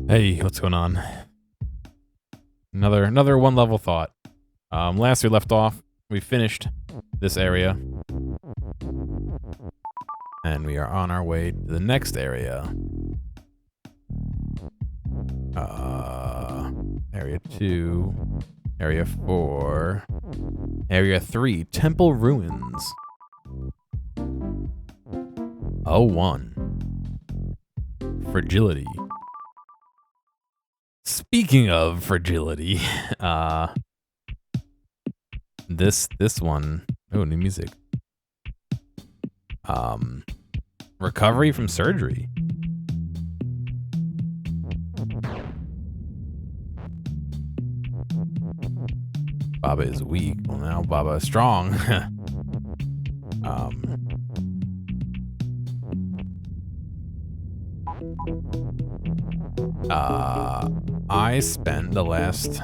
Hey, what's going on? Another one level thought. Last we left off, we finished this area, and we are on our way to the next area. Area 2, Area 4, Area 3, Temple Ruins. 01. Fragility. Speaking of fragility, this one, oh, new music. Recovery from surgery. Baba is weak. Well, now Baba is strong. I spent the last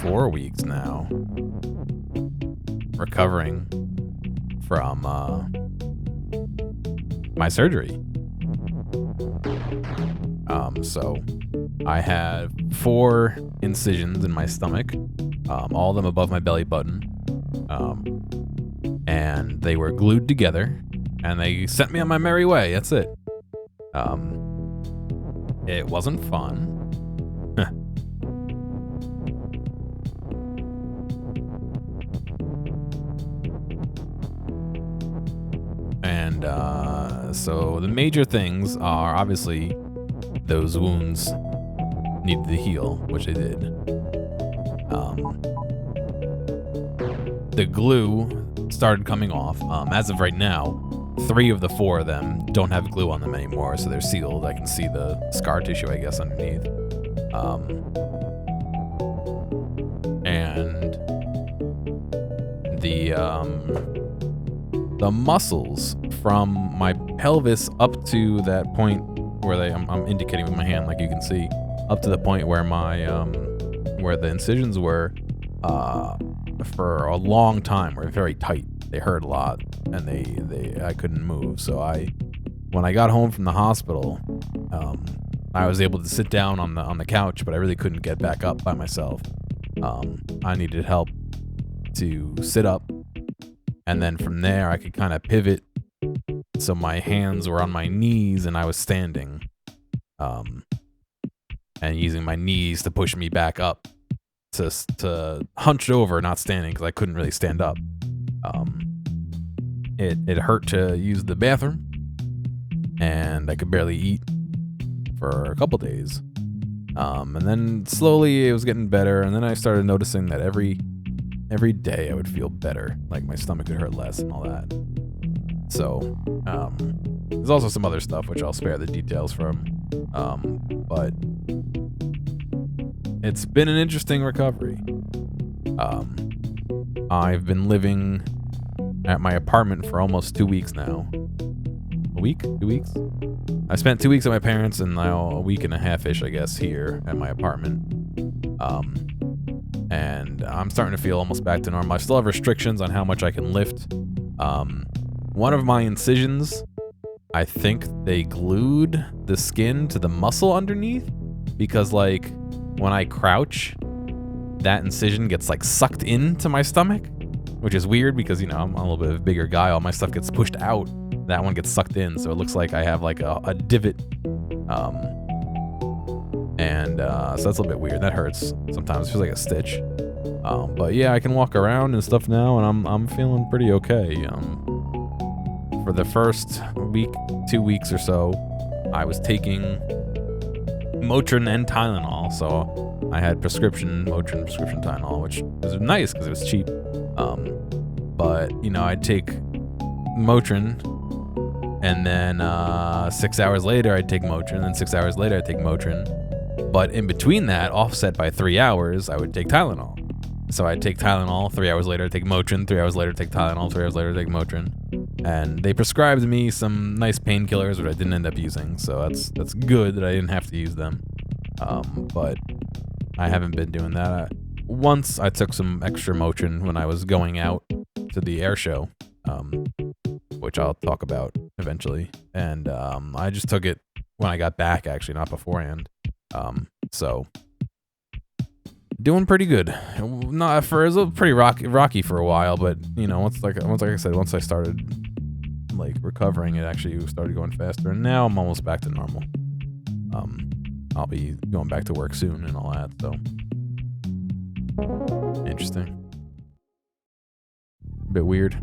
4 weeks now recovering from my surgery. So I had 4 incisions in my stomach, all of them above my belly button, and they were glued together, and they sent me on my merry way. That's it. It wasn't fun. And so the major things are obviously those wounds needed to heal, which they did. The glue started coming off. As of right now, 3 of the 4 of them don't have glue on them anymore, so they're sealed. I can see the scar tissue, I guess, underneath. And the muscles from my pelvis up to that point where I'm indicating with my hand, like you can see, up to the point where my where the incisions were, for a long time were very tight. They hurt a lot, and I couldn't move. So when I got home from the hospital, I was able to sit down on the couch, but I really couldn't get back up by myself. I needed help to sit up, and then from there I could kind of pivot, so my hands were on my knees and I was standing, and using my knees to push me back up, to hunch over, not standing, because I couldn't really stand up. It hurt to use the bathroom, and I could barely eat for a couple days. And then slowly it was getting better, and then I started noticing that every day I would feel better, like my stomach would hurt less and all that. So there's also some other stuff which I'll spare the details from, but it's been an interesting recovery. I've been living at my apartment for almost 2 weeks now. A week? 2 weeks? I spent 2 weeks at my parents', and now a week and a half-ish, I guess, here at my apartment. And I'm starting to feel almost back to normal. I still have restrictions on how much I can lift. One of my incisions, I think they glued the skin to the muscle underneath, because like when I crouch, that incision gets like sucked into my stomach, which is weird because, you know, I'm a little bit of a bigger guy. All my stuff gets pushed out. That one gets sucked in, so it looks like I have like a divot. So that's a little bit weird. That hurts sometimes. It feels like a stitch. But yeah, I can walk around and stuff now, and I'm feeling pretty okay. For the first week, 2 weeks or so, I was taking Motrin and Tylenol. So I had prescription Motrin, prescription Tylenol, which was nice because it was cheap. But you know, I'd take Motrin, and then 6 hours later I'd take Motrin, and then 6 hours later I'd take Motrin. But in between that, offset by 3 hours, I would take Tylenol. So I'd take Tylenol, 3 hours later I'd take Motrin, 3 hours later I'd take Tylenol, 3 hours later I'd take Motrin. And they prescribed me some nice painkillers, which I didn't end up using, so that's good that I didn't have to use them. But I haven't been doing that. Once I took some extra Motrin when I was going out to the air show, which I'll talk about eventually, and I just took it when I got back, actually, not beforehand. So doing pretty good. Not for it was a pretty rocky for a while, but you know, once like I said, once I started like recovering, it actually started going faster, and now I'm almost back to normal. I'll be going back to work soon and all that. So interesting. A bit weird.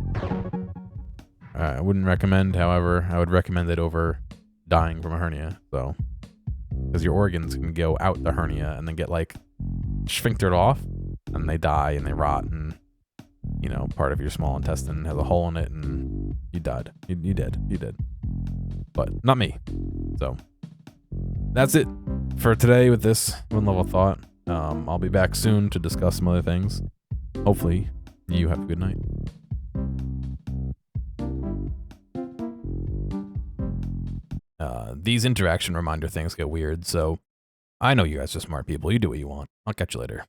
I wouldn't recommend, however, I would recommend it over dying from a hernia. So, because your organs can go out the hernia and then get like sphinctered off, and they die and they rot, and you know, part of your small intestine has a hole in it, and you died. You did. But not me. So that's it for today with this one level thought. I'll be back soon to discuss some other things. Hopefully, you have a good night. These interaction reminder things get weird, so I know you guys are smart people. You do what you want. I'll catch you later.